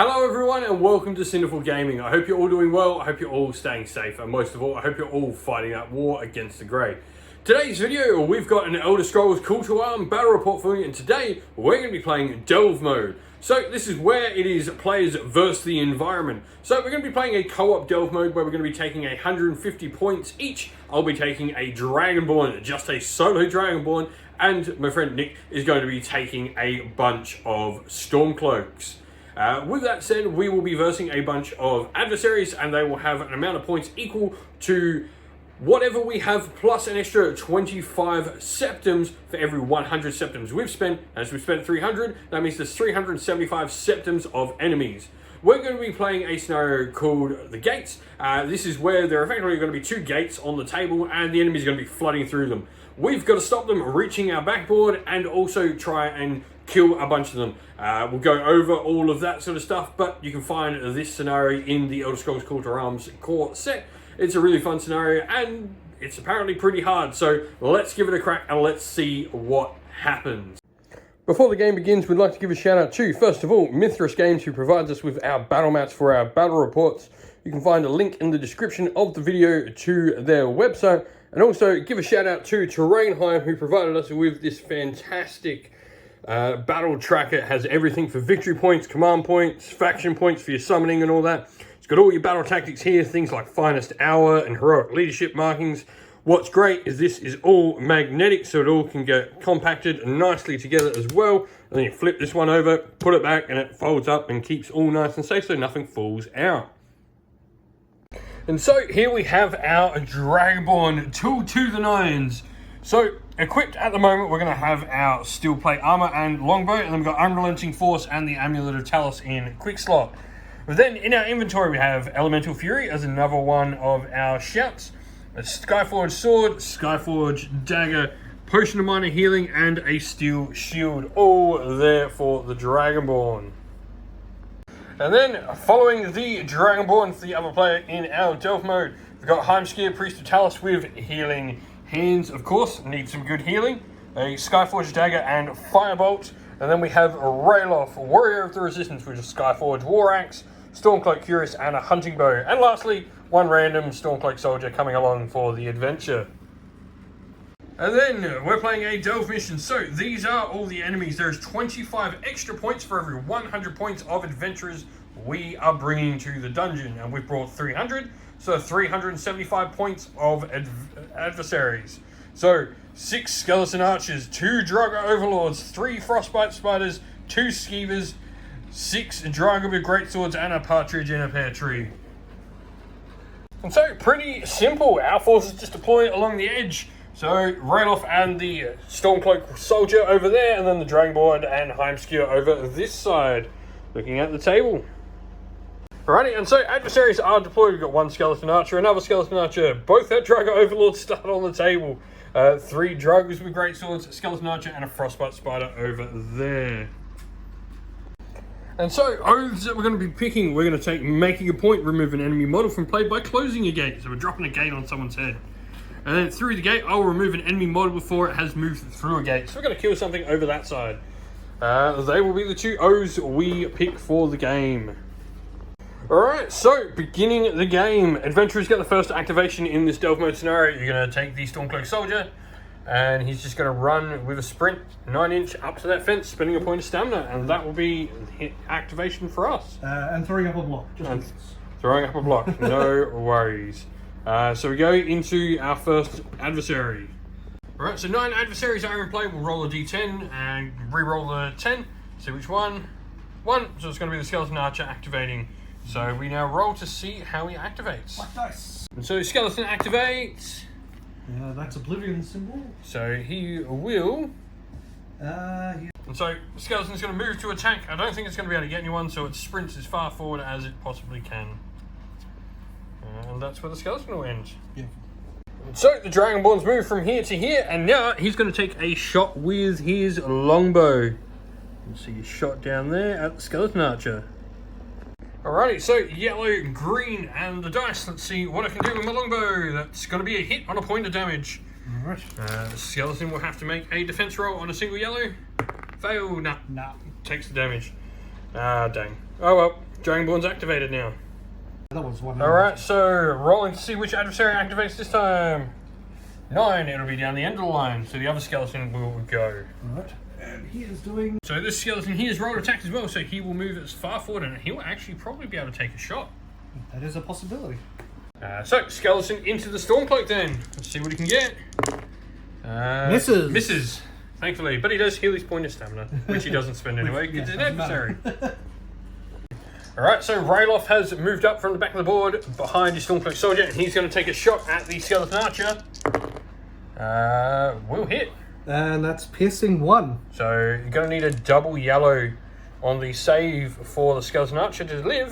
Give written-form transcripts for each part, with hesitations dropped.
Hello everyone and welcome to Sinful Gaming. I hope you're all doing well, I hope you're all staying safe, and most of all, I hope you're all fighting that war against the grey. Today's video, we've got an Elder Scrolls Call to Arm battle report for you, and today we're going to be playing Delve mode. So this is where it is players versus the environment. So we're going to be playing a co-op Delve mode where we're going to be taking 150 points each. I'll be taking a Dragonborn, just a solo Dragonborn, and my friend Nick is going to be taking a bunch of Stormcloaks. With that said, we will be versing a bunch of adversaries, and they will have an amount of points equal to whatever we have, plus an extra 25 septims for every 100 septims we've spent. As we've spent 300, that means there's 375 septims of enemies. We're going to be playing a scenario called the Gates. This is where there are effectively going to be two gates on the table, and the enemy's going to be flooding through them. We've got to stop them reaching our backboard and also try and kill a bunch of them. We'll go over all of that sort of stuff, but you can find this scenario in the Elder Scrolls Call to Arms core set. It's a really fun scenario, and it's apparently pretty hard, so let's give it a crack and let's see what happens. Before the game begins, we'd like to give a shout out to, first of all, Mithras Games, who provides us with our battle mats for our battle reports. You can find a link in the description of the video to their website, and also give a shout out to Terrainheim, who provided us with this fantastic battle tracker. It has everything for victory points, command points, faction points for your summoning and all that. It's got all your battle tactics here, things like finest hour and heroic leadership markings. What's great is this is all magnetic, so it all can get compacted nicely together as well. And then you flip this one over, put it back, and it folds up and keeps all nice and safe so nothing falls out. And so here we have our Dragonborn tool to the nines. So equipped at the moment, we're going to have our steel plate armor and longbow, and then we've got Unrelenting Force and the Amulet of Talos in quick slot. But then in our inventory, we have Elemental Fury as another one of our shouts, a Skyforged Sword, Skyforged Dagger, Potion of Minor Healing, and a Steel Shield, all there for the Dragonborn. And then, following the Dragonborn for the other player in our Delve mode, we've got Heimskir, Priest of Talos with Healing Hands, of course, need some good healing, a Skyforged Dagger and Firebolt, and then we have Rayloff, Warrior of the Resistance with a Skyforged War Axe, Stormcloak Cuirass, and a Hunting Bow. And lastly, one random Stormcloak soldier coming along for the adventure. And then we're playing a Delve mission. So these are all the enemies. There's 25 extra points for every 100 points of adventurers we are bringing to the dungeon. And we've brought 300, so 375 points of adversaries. So 6 skeleton archers, 2 Draugr overlords, 3 frostbite spiders, 2 skeevers, 6 Draugr with greatswords, and a partridge in a pear tree. And so pretty simple. Our forces just deploy along the edge. So Rayloff and the Stormcloak soldier over there, and then the Dragonborn and Heimskir over this side, looking at the table. Alrighty, and so adversaries are deployed. We've got 1 skeleton archer, another skeleton archer. Both our Draugr overlords start on the table. 3 Draugrs with greatswords, a skeleton archer, and a frostbite spider over there. And so, oaths that we're going to be picking, we're going to take making a point, remove an enemy model from play by closing a gate. So we're dropping a gate on someone's head. And then through the gate, I'll remove an enemy model before it has moved through a gate. So we're going to kill something over that side. They will be the 2 oaths we pick for the game. Alright, so beginning the game. Adventurers get the first activation in this Delve mode scenario. You're going to take the Stormcloak soldier, and he's just going to run with a sprint 9-inch up to that fence, spending a point of stamina, and that will be hit activation for us. And throwing up a block. Throwing up a block, no worries. So we go into our first adversary. Alright, so 9 adversaries are in play. We'll roll a d10 and re-roll the 10. See which one. 1, so it's going to be the Skeleton Archer activating. So we now roll to see how he activates. Black dice. And so Skeleton activates. That's Oblivion symbol. So he will... And so Skeleton's going to move to attack. I don't think it's going to be able to get anyone, so it sprints as far forward as it possibly can. And that's where the Skeleton will end. Yeah. So the Dragonborns move from here to here, and now he's going to take a shot with his longbow. You can see a shot down there at the Skeleton Archer. Alrighty, so yellow, green, and the dice. Let's see what I can do with my longbow. That's going to be a hit on a point of damage. Alright. The Skeleton will have to make a defense roll on a single yellow. Fail. Nah. Takes the damage. Ah, dang. Oh well. Dragonborn's activated now. That was one. Alright, so rolling to see which adversary activates this time. 9, it'll be down the end of the line, so the other skeleton will go. Alright, and he is doing... So this skeleton here is rolled attack as well, so he will move as far forward and he will actually probably be able to take a shot. That is a possibility. So, skeleton into the Stormcloak then. Let's see what he can get. Misses. Misses, thankfully. But he does heal his point of stamina, which he doesn't spend anyway, because he's an adversary. Alright, so Rayloff has moved up from the back of the board behind his Stormcloak soldier, and he's going to take a shot at the skeleton archer. Will hit. And that's piercing 1. So you're going to need a double yellow on the save for the skeleton archer to live.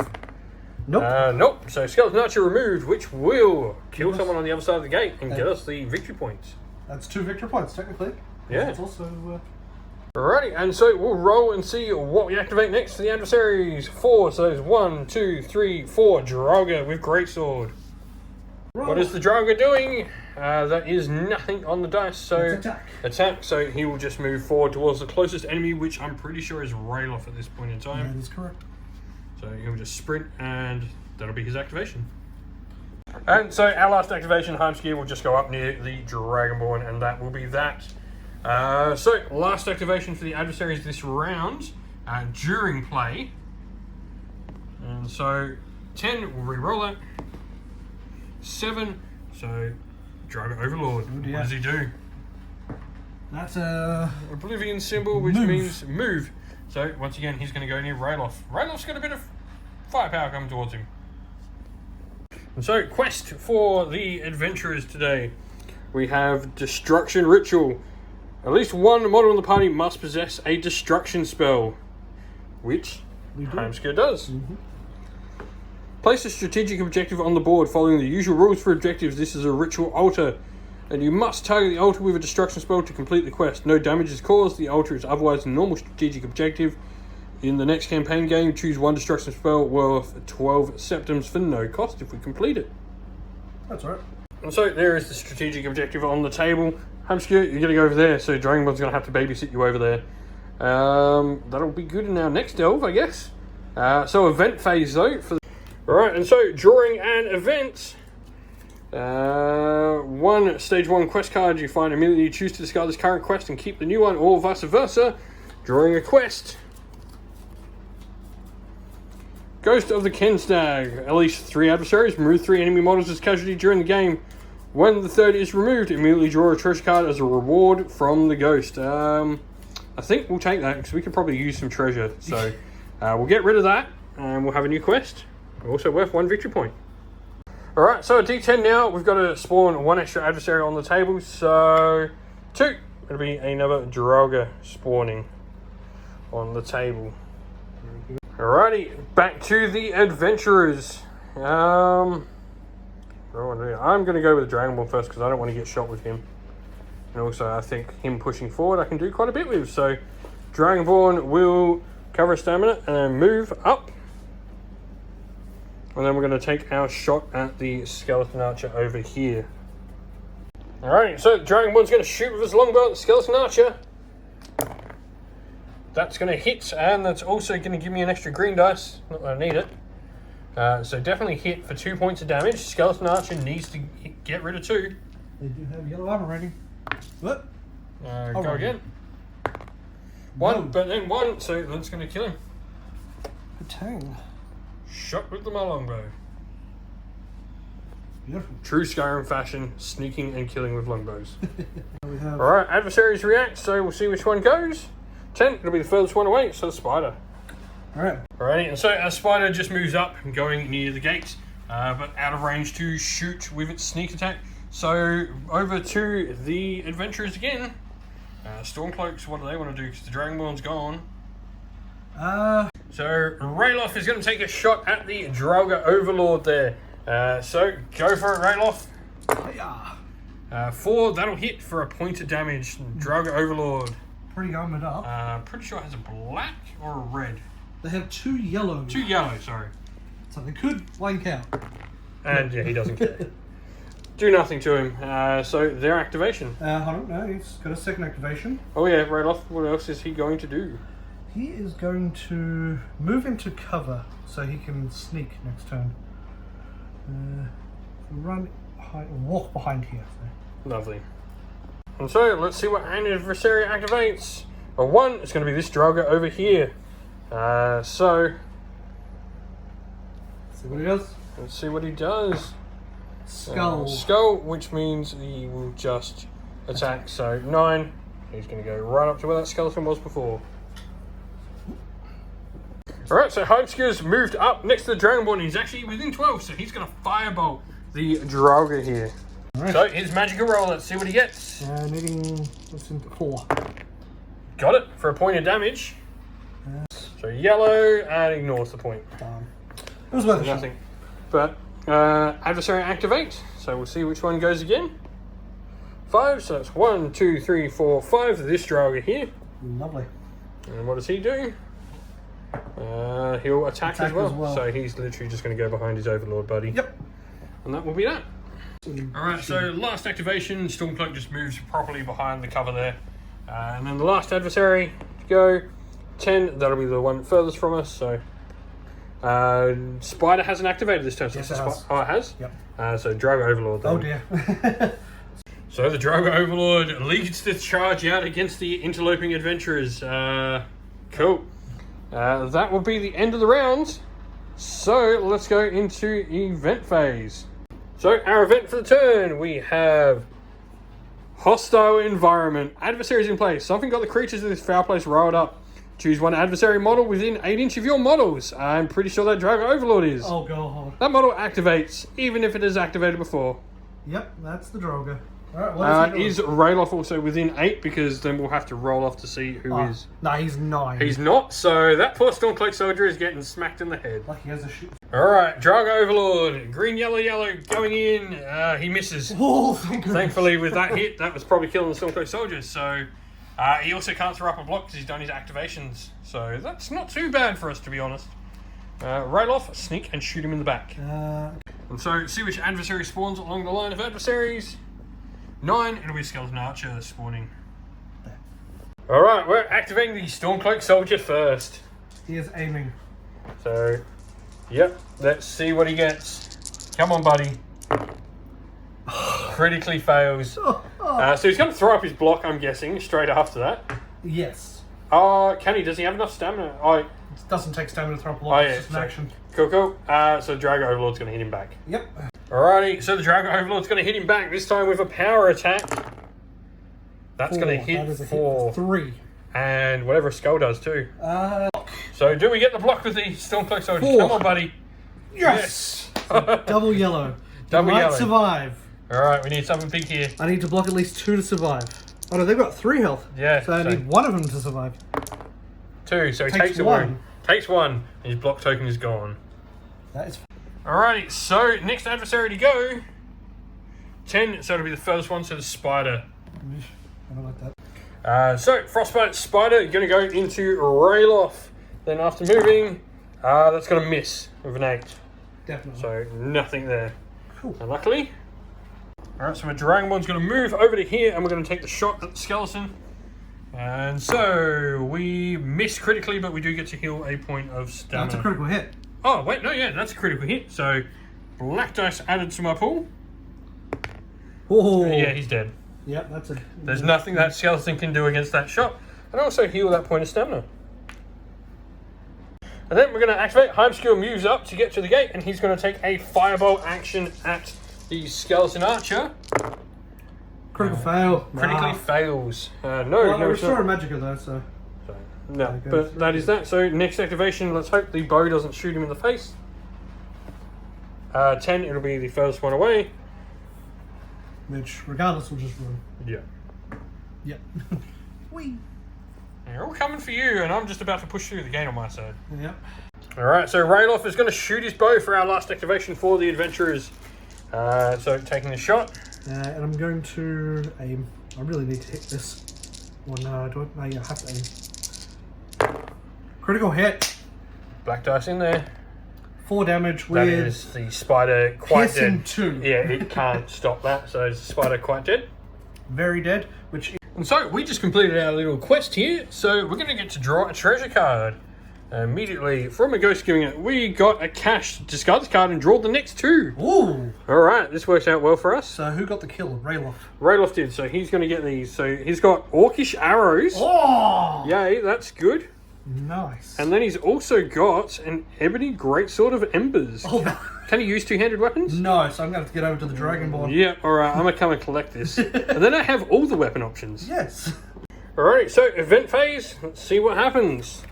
Nope. Nope. So skeleton archer removed, which will kill someone on the other side of the gate and get us the victory points. That's 2 victory points, technically. Yeah. It's also... Alrighty, and so we'll roll and see what we activate next for the adversaries. 4, so there's 1, 2, 3, 4. Draugr with greatsword. What is the Draugr doing? That is nothing on the dice, so attack. So he will just move forward towards the closest enemy, which I'm pretty sure is Rayloff at this point in time. That is correct. So he'll just sprint, and that'll be his activation. And so our last activation, Heimskir, will just go up near the Dragonborn, and that will be that. So last activation for the adversaries this round during play. And so 10, we'll re-roll it. 7, so Draugr Overlord. Oh dear. What does he do? That's a... Oblivion symbol, which means move. So once again, he's going to go near Rayloff. Rayloff's got a bit of firepower coming towards him. And so, quest for the adventurers today. We have Destruction Ritual. At least one model in the party must possess a destruction spell, which Heimskir does. Place a strategic objective on the board following the usual rules for objectives. This is a ritual altar, and you must target the altar with a destruction spell to complete the quest. No damage is caused. The altar is otherwise a normal strategic objective. In the next campaign game, choose one destruction spell worth 12 septims for no cost if we complete it. That's right. And so there is the strategic objective on the table. Heimskir, you're going to go over there, so Dragonborn's going to have to babysit you over there. That'll be good in our next delve, I guess. So event phase though. Alright, and so drawing an event. One stage 1 quest card you find immediately. You choose to discard this current quest and keep the new one, or vice versa. Drawing a quest. Ghost of the Kenstag. At least 3 adversaries. Remove 3 enemy models as casualty during the game. When the third is removed, immediately draw a treasure card as a reward from the ghost. I think we'll take that because we could probably use some treasure. So we'll get rid of that and we'll have a new quest. Also worth 1 victory point. Alright, so a D10 now. We've got to spawn 1 extra adversary on the table. So 2. It'll be another Draugr spawning on the table. Alrighty, back to the adventurers. I'm going to go with the Dragonborn first because I don't want to get shot with him. And also I think him pushing forward I can do quite a bit with. So Dragonborn will cover stamina and move up. And then we're going to take our shot at the skeleton archer over here. Alright, so Dragonborn's going to shoot with his longbow at the skeleton archer. That's going to hit, and that's also going to give me an extra green dice. Not that I need it. So definitely hit for 2 points of damage. Skeleton Archer needs to get rid of 2. They do have yellow armor rating. What? Go again. 1, but then 1, so that's going to kill him. Tang. Shot with the longbow. Beautiful. True Skyrim fashion, sneaking and killing with longbows. Have... Alright, adversaries react, so we'll see which one goes. 10, it'll be the furthest one away, so the spider. Alright. Alright, and so our spider just moves up, going near the gate, but out of range to shoot with its sneak attack. So over to the adventurers again. Stormcloaks, what do they want to do? Because the Dragonborn's gone. So Rayloff is going to take a shot at the Draugr Overlord there. So go for it, Rayloff. 4, that'll hit for a point of damage. Draugr Overlord. Pretty armored up. Pretty sure it has a black or a red. They have 2 yellow. 2 yellow, sorry. So they could blank out. And yeah, he doesn't care. Do nothing to him. So their activation. Hold on, no, he's got a second activation. Oh yeah, right off. What else is he going to do? He is going to move into cover so he can sneak next turn. Walk behind here. So. Lovely. And so let's see what Adversary activates. A 1 is going to be this Draugr over here. So See what he does. let's see what he does. Skull. Skull, which means he will just attack. So 9. He's going to go right up to where that skeleton was before. Alright, so Heimskir's moved up next to the Dragonborn. He's actually within 12, so he's going to firebolt the Draugr here. Right. So his magical roll, let's see what he gets. Needing, what's in 4. Got it for a point of damage. So yellow and ignores the point. It was worth a shot. Nothing. But Adversary activate. So we'll see which one goes again. 5, so that's 1, 2, 3, 4, 5. This Draugr here. Lovely. And what does he do? He'll attack as well. So he's literally just going to go behind his Overlord buddy. Yep. And that will be that. Alright, so last activation, Stormcloak just moves properly behind the cover there. And then the last Adversary to go, 10, that'll be the one furthest from us. So Spider hasn't activated this turn. So Yes, it has. Oh, it has? Yep. So Draugr Overlord then. Oh dear. So the Draugr Overlord leads the charge out against the interloping adventurers. Cool. That will be the end of the round. So let's go into event phase. So our event for the turn, we have hostile environment. Adversaries in place. Something got the creatures of this foul place riled up. Choose one adversary model within 8 inch of your models. I'm pretty sure that Draugr Overlord is. Oh god. That model activates, even if it is activated before. Yep, that's the Draugr. Alright, what Is Rayloff also within 8? Because then we'll have to roll off to see who is. No, he's 9. He's not, so that poor Stormcloak soldier is getting smacked in the head. Like he has a shoot. Alright, Draugr Overlord. Green, yellow, yellow, going in. He misses. Oh, thank goodness. Thankfully, with that hit, that was probably killing the Stormcloak soldiers. So he also can't throw up a block because he's done his activations. So that's not too bad for us, to be honest. Rayloff, sneak and shoot him in the back. And so see which adversary spawns along the line of adversaries. 9, it'll be Skeleton Archer spawning. Alright, we're activating the Stormcloak Soldier first. He is aiming. So, yep, let's see what he gets. Come on, buddy. Critically fails. So he's going to throw up his block, I'm guessing, straight after that. Yes. Can he? Does he have enough stamina? It doesn't take stamina to throw up a lot. Yeah, It's just an action. Cool. So Draugr Overlord's going to hit him back. Yep. Alrighty, so the Draugr Overlord's going to hit him back, this time with a power attack. That's going to hit That is a 4. hit for 3. And whatever Skull does too. So do we get the block with the Stormcloak Soldier? 4. Come on, buddy. Yes! Double yellow. Double Might yellow. survive. Alright, we need something big here. I need to block at least 2 to survive. Oh no, they've got 3 health. Yeah. So I need one of them to survive. 2, so he Takes takes a one. wound. Takes 1, and his block token is gone. That is. Alrighty, so next adversary to go. 10, so it'll be the furthest one, so the Spider. I don't like that. So Frostbite Spider going to go into Rayloff. Then after moving, that's going to miss with an 8. Definitely. So nothing there. Cool. And luckily. Alright, so my Dragonborn's going to move over to here and we're going to take the shot at the skeleton. And so we miss critically, but we do get to heal a point of stamina. That's a critical hit. Oh, wait, no, yeah, that's a critical hit. So black dice added to my pool. Oh. Yeah, he's dead. Yep, that's a. There's nothing that skeleton can do against that shot. And also heal that point of stamina. And then we're going to activate. Heimskir moves up to get to the gate, and he's going to take a firebolt action at the Skeleton Archer. Critical fail. Critically fails. Well, No, it's restore not. Magicka though, so. No, but that is that. So next activation, let's hope the bow doesn't shoot him in the face. 10, it'll be the furthest one away. Which, regardless, will just run. Yeah. Yep. Whee! They're all coming for you, and I'm just about to push through the gate on my side. Yep. Alright, so Rayloff is going to shoot his bow for our last activation for the adventurers. So taking the shot. And I'm going to aim. I really need to hit this. Or no, do I? No, yeah, I have to aim. Critical hit. Black dice in there. 4 damage That with is the spider quite piercing dead. 2. Yeah, it can't stop that, so is the spider quite dead. Very dead, which And so we just completed our little quest here, so we're going to get to draw a treasure card. Immediately from a ghost giving it, we got a cash. Discard this card and draw the next 2. Ooh! Alright, this works out well for us. So who got the kill? Rayloff. Rayloff did, so he's going to get these. So he's got Orcish arrows. Oh! Yay, that's good. Nice. And then he's also got an ebony greatsword of embers. Oh. Can he use 2-handed weapons? No, so I'm going to have to get over to the Dragon Board. Yeah, alright, I'm going to come and collect this. And then I have all the weapon options. Yes. Alright, so event phase. Let's see what happens.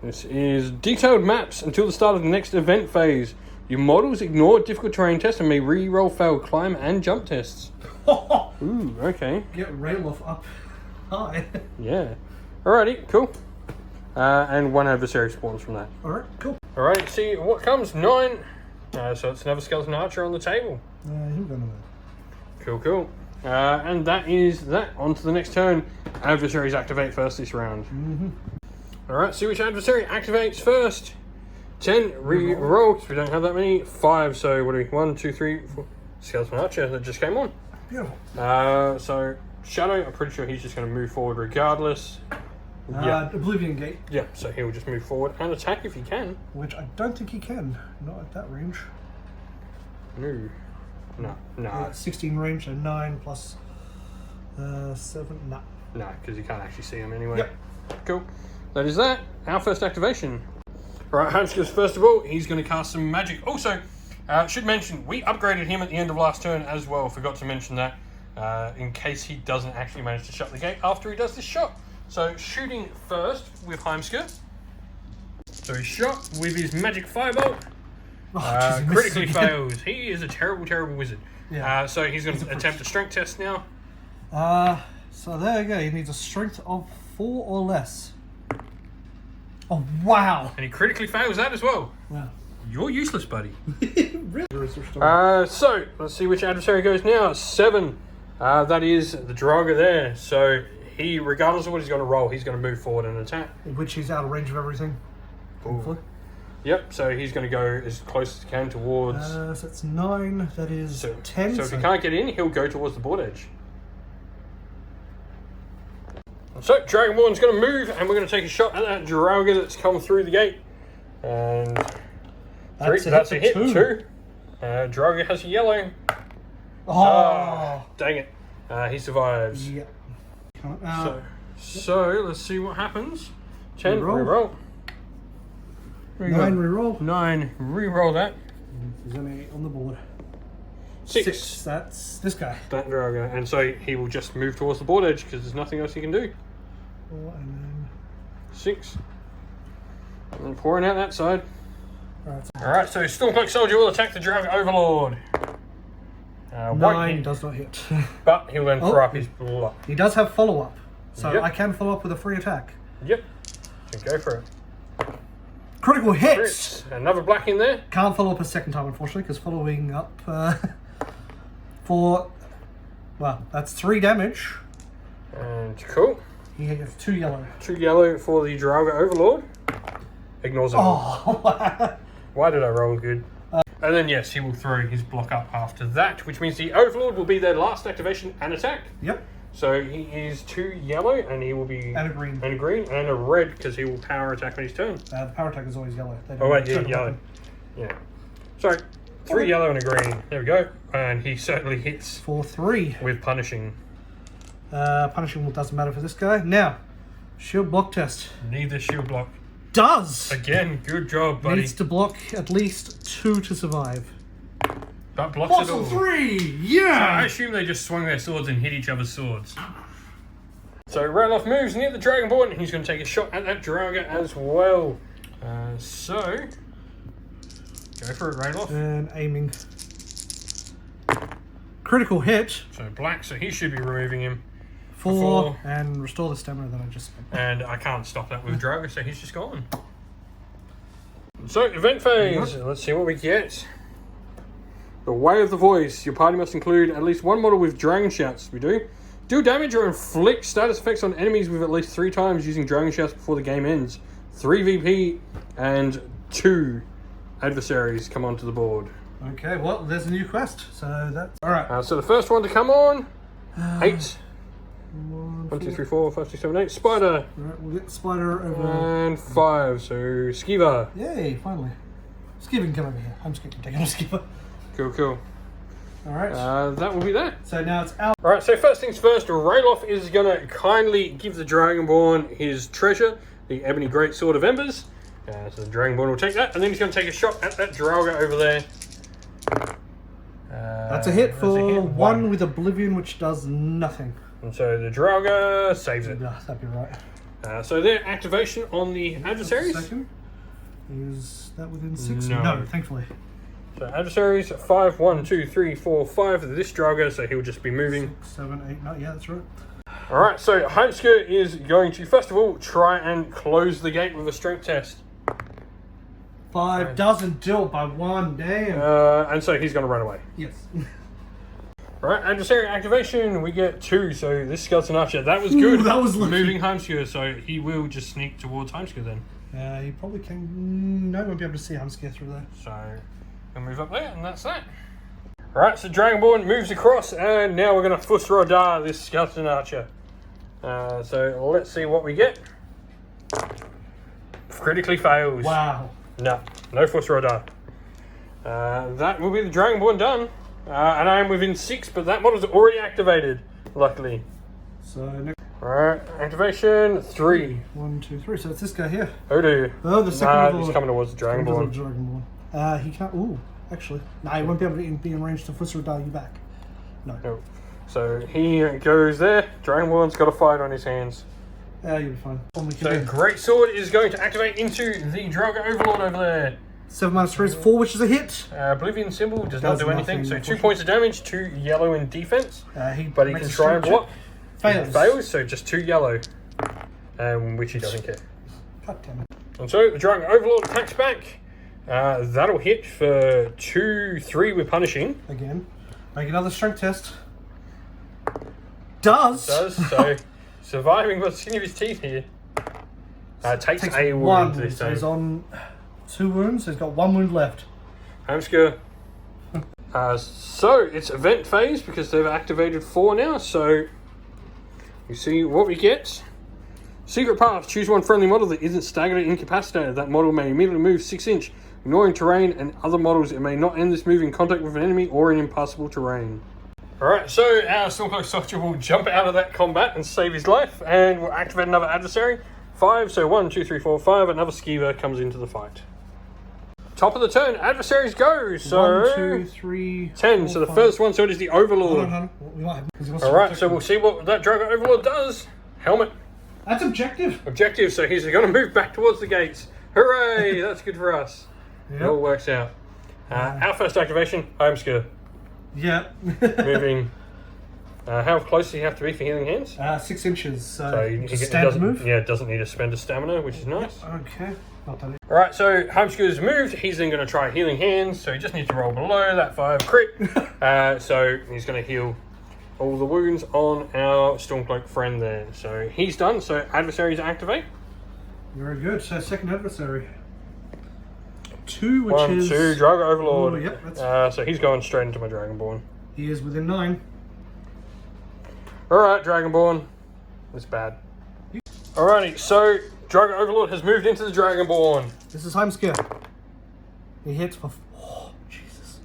This is detailed maps until the start of the next event phase. Your models ignore difficult terrain tests and may re-roll failed climb and jump tests. Ooh, okay. Get Rayloff up high. Yeah. Alrighty, cool. And 1 adversary spawns from that. Alright, cool. Alright, see what comes. 9. So it's another skeleton archer on the table. He'll go to that. Cool, cool. And that is that. On to the next turn. Adversaries activate first this round. Alright, see which adversary activates first. 10, re-roll, because we don't have that many. 5, so what are we? 1, 2, 3, 4. Skeleton archer that just came on. Beautiful. So Shadow, I'm pretty sure he's just going to move forward regardless. Yeah. Oblivion Gate. Yeah, so he'll just move forward and attack if he can. Which I don't think he can. Not at that range. No. No. 16 range, so 9 plus 7. No. No, because you can't actually see him anyway. Yep. Cool. That is that. Our first activation. Alright, Hamskers, first of all, he's going to cast some magic. Also, should mention, we upgraded him at the end of last turn as well. Forgot to mention that in case he doesn't actually manage to shut the gate after he does this shot. So, shooting first with Heimsker. So he shot with his magic firebolt. Critically fails. He is a terrible, terrible wizard. Yeah. So he's going to attempt a strength test now. So there you go. He needs a strength of 4 or less. Oh, wow. And he critically fails that as well. Wow. You're useless, buddy. Really? So, let's see which adversary goes now. 7. That is the Draugr there. So, he, regardless of what he's going to roll, he's going to move forward and attack. Which he's out of range of everything. Hopefully. Yep, so he's going to go as close as he can towards... so it's 9, that is 10. So if he can't get in, he'll go towards the board edge. So, Dragonborn's going to move, and we're going to take a shot at that Draugr that's come through the gate. And... That's a hit. 2. Draugr has a yellow. Oh! Dang it. He survives. Yep. So, let's see what happens. 10, reroll. 9, reroll. 9, reroll that. There's only 8 on the board. 6. That's this guy. That Draugr. And so he will just move towards the board edge because there's nothing else he can do. 4 and then 6. And pouring out that side. Alright, Alright, so Stormcloak Soldier will attack the Draugr Overlord. 9 does not hit. But he'll then throw up his block. He does have follow-up. So Yep. I can follow up with a free attack. Yep. So go for it. Critical hits! Crits. Another black in there. Can't follow up a second time, unfortunately, because following up for... Well, that's 3 damage. And cool. He has 2 yellow. 2 yellow for the Draugr Overlord. Ignores it. Oh, Why did I roll good? And then, yes, he will throw his block up after that, which means the Overlord will be their last activation and attack. Yep. So he is 2 yellow, and he will be... And a green. And a green, and a red, because he will power attack on his turn. The power attack is always yellow. Oh, wait, yeah, yellow. Yeah. Sorry, 3 yellow and a green. There we go. And he certainly hits For 3. with punishing. Punishing doesn't matter for this guy. Now, shield block test. Neither shield block. Does! Again, good job, buddy. Needs to block at least 2 to survive. That blocks it Fossil all. 3! So Yeah! I assume they just swung their swords and hit each other's swords. So Ralof moves near the Dragonborn, and he's going to take a shot at that Draugr as well. So, go for it, Ralof. And aiming. Critical hit. So black, so he should be removing him. 4. And restore the stamina that I just spent. And I can't stop that with Draugr, so he's just gone. So, event phase. Let's see what we get. The Way of the Voice. Your party must include at least 1 model with Dragon Shouts. We do. Do damage or inflict status effects on enemies with at least 3 times using Dragon Shouts before the game ends. 3 VP and 2 adversaries come onto the board. Okay, well, there's a new quest. So that's... Alright. So the first one to come on, 8. 1, 2, 3, 4, 5, 6, 7, 8. Spider. Right, we'll get the spider over. And 5. So Skiva. Yay, finally. Skiva can come over here. I'm just taking a Skiva. Cool, cool. Alright. That will be that. So now it's out. Alright, so first things first, Rayloff is going to kindly give the Dragonborn his treasure, the Ebony Greatsword of Embers. So the Dragonborn will take that, and then he's going to take a shot at that Draugr over there. That's a hit for one with Oblivion, which does nothing. And so the Draugr saves it. Yeah, that'd be right. So their activation on the Adversaries. Second. Is that within 6? No, thankfully. So Adversaries, 5, 1, 2, 3, 4, 5. This Draugr, so he'll just be moving. 6, 7, 8, 9. Yeah, that's right. Alright, so Heimsker is going to, first of all, try and close the gate with a strength test. 5 doesn't do it by 1, damn. And so he's going to run away. Yes. Alright, Adversary activation, we get 2, so this Skeleton Archer, that was good. That was lucky. Moving Heimsker, so he will just sneak towards Heimsker then. He probably can. No, won't be able to see Heimsker through there. So he'll move up there, and that's that. Alright, so Dragonborn moves across, and now we're going to Fusrodar this Skeleton Archer. So let's see what we get. Critically fails. Wow. No Fusrodar. That will be the Dragonborn done. And I am within 6, but that model's already activated, luckily. So next. Alright, activation 3. 1, 2, 3. So it's this guy here. Odo. Oh, the second Overlord. He's coming towards the Dragonborn. He can't. Ooh, actually. No, he won't be able to be in range to Fusrodar you back. No. So he goes there. Dragonborn's got a fight on his hands. You'll be fine. So Greatsword is going to activate into the Draugr Overlord over there. 7 - 3 is 4, which is a hit. Oblivion symbol does not do anything. So 2 points of damage, 2 yellow in defense. But he can try and block. Fails, so just 2 yellow. Which he doesn't get. God damn it. And so the Draugr Overlord attacks back. That'll hit for 2, 3 with punishing. Again. Make another strength test. Does, so surviving by the skin of his teeth here. Takes a wound this time. So he's on 2 wounds, so he's got 1 wound left. Heimsker. So it's event phase because they've activated 4 now, so you see what we get. Secret path, choose one friendly model that isn't staggered or incapacitated. That model may immediately move 6 inch, ignoring terrain and other models. It may not end this move in contact with an enemy or in impassable terrain. Alright, so our Stormcloak Soldier will jump out of that combat and save his life, and we'll activate another Adversary. 5, so 1, 2, 3, 4, 5. Another Skiva comes into the fight. Top of the turn, Adversaries go. So 1, 2, 3, 10. 4, so the 5. first one, so it is the Overlord. Alright, so we'll see what that Draugr Overlord does. Helmet. That's objective. Objective, so he's going to move back towards the gates. Hooray! That's good for us. Yep. It all works out. Our first activation, Heimsker. Yeah. Moving. How close does he have to be for healing hands? 6 inches. So he doesn't move? Yeah, doesn't need to spend a stamina, which is nice. Okay. Not done. Alright, so Heimsker's moved. He's then going to try healing hands, so he just needs to roll below that 5 crit. So he's going to heal all the wounds on our Stormcloak friend there. So he's done, so Adversaries activate. Very good. So second Adversary. 2, which 1, is... 2, Draugr Overlord. Oh, yep, that's... so he's going straight into my Dragonborn. He is within 9. Alright, Dragonborn. That's bad. Alrighty, so Draugr Overlord has moved into the Dragonborn. This is Heimsker. He hits for... Oh, Jesus.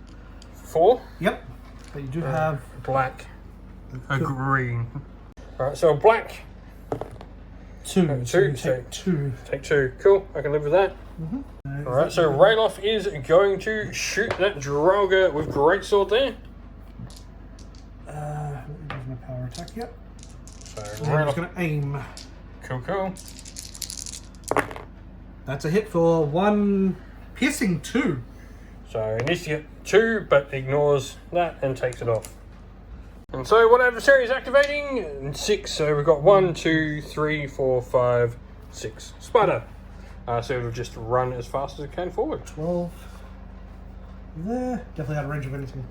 4? Yep. But you do have... Black. A green. Alright, so black. 2. So take 2. Take 2. Cool, I can live with that. Alright, so Rayloff is going to shoot that Draugr with Greatsword there. There's my power attack, yep. So Rayloff's going to aim. Cool. That's a hit for 1 piercing 2. So he needs to get 2, but ignores that and takes it off. And so what Adversary is activating? 6, so we've got 1, 2, 3, 4, 5, 6. Spider. So it'll just run as fast as it can forward. 12. There. Definitely out of range of anything.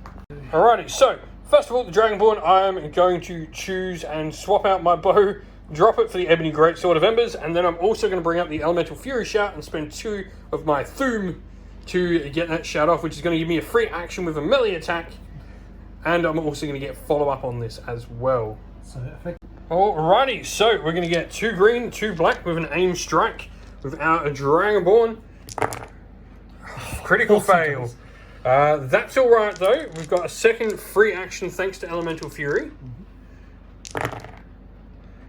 Alrighty, so first of all, the Dragonborn, I am going to choose and swap out my bow, drop it for the Ebony Greatsword of Embers, and then I'm also going to bring up the Elemental Fury Shout and spend 2 of my Thum to get that shout off, which is going to give me a free action with a melee attack. And I'm also going to get follow-up on this as well. So effective. Alrighty, so we're going to get 2 green, 2 black with an aim strike without a Dragonborn. Critical fail. That's alright though. We've got a second free action thanks to Elemental Fury.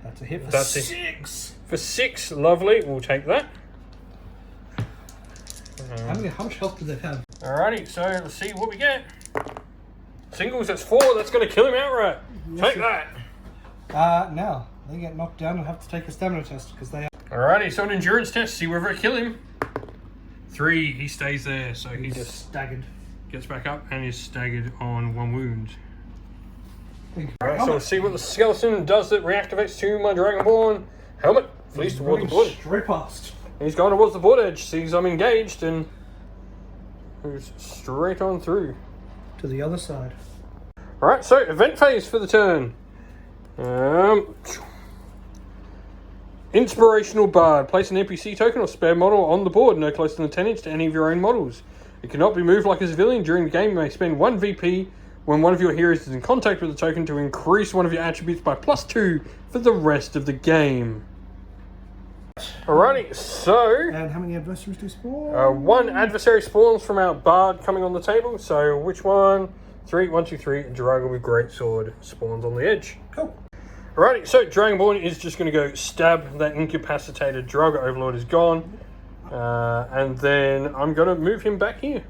That's a hit for That's 6. For 6, lovely. We'll take that. How much health do they have? Alrighty, so let's see what we get. Singles, that's 4. That's going to kill him outright. Take that. Now they get knocked down and have to take a stamina test because they are. Alrighty, so an endurance test. See whether it kill him. 3, he stays there, so he just staggered. gets back up and is staggered on 1 wound. Alright, So we'll see what the skeleton does that reactivates to my Dragonborn. Helmet flees towards the board. Straight past. He's going towards the board edge, sees I'm engaged, and moves straight on through. To the other side. Alright, so event phase for the turn. Inspirational Bard. Place an NPC token or spare model on the board no closer than 10 inch to any of your own models. It cannot be moved like a civilian. During the game, you may spend 1 VP when one of your heroes is in contact with the token to increase one of your attributes by +2 for the rest of the game. Alrighty, so... And how many adversaries do spawn? 1 adversary spawns from our Bard coming on the table. So which one? 3, 1, 2, 3. Dragon with Greatsword spawns on the edge. Cool. Alrighty, so Dragonborn is just going to go stab that incapacitated Drago. Overlord is gone. And then I'm going to move him back here.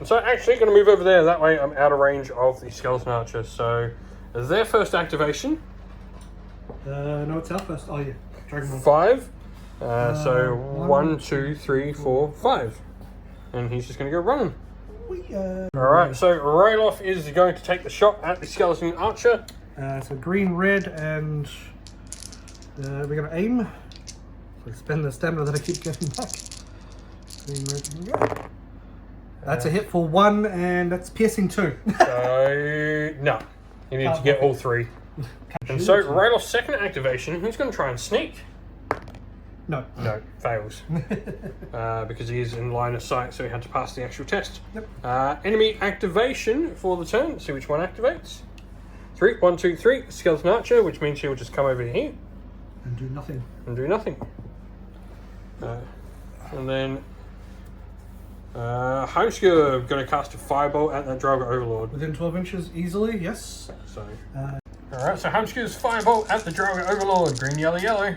So actually going to move over there. That way I'm out of range of the Skeleton Archer. So their first activation. No, it's our first. Oh yeah, Dragonborn. 5. So 1, 2, 3, 4, 5. And he's just going to go running. Alright, so Rayloff is going to take the shot at the Skeleton Archer. So green, red, and we're going to aim. So spend the stamina that I keep getting back. Green, red, and go. That's a hit for 1, and that's piercing 2. So, no. You need to get all 3. And so, Rayloff's second activation, he's going to try and sneak. No. No, fails. Because he is in line of sight, so he had to pass the actual test. Yep. Enemy activation for the turn. See which one activates. 3, 1, 2, 3. Skeleton Archer, which means he'll just come over here. And do nothing. And do nothing. And then Homescure going to cast a Fireball at that Drago Overlord. Within 12 inches easily, yes. So, alright, so Homescure's Fireball at the Drago Overlord. Green, yellow, yellow.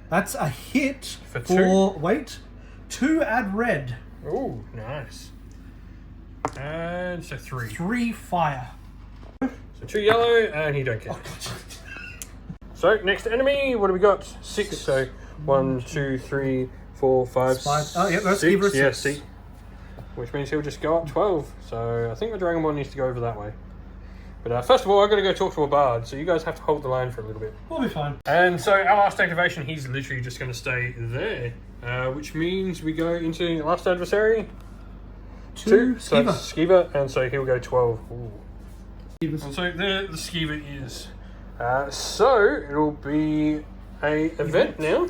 That's a hit for 2. Wait, 2 add red. Ooh, nice. And so 3. 3 fire. So 2 yellow, and he don't care. So next enemy, what do we got? 6. So 1, 2, 3, 4, 5, 5. Oh yeah, that's 6. Yeah, 6. see. Which means he'll just go up 12. So I think the Dragonborn needs to go over that way. But first of all, I've got to go talk to a Bard, so you guys have to hold the line for a little bit. We'll be fine. And so our last activation, he's literally just going to stay there. Which means we go into last adversary. 2. So that's Skeever, and so he'll go 12. Ooh. And so the Skeever is. So it'll be a event now.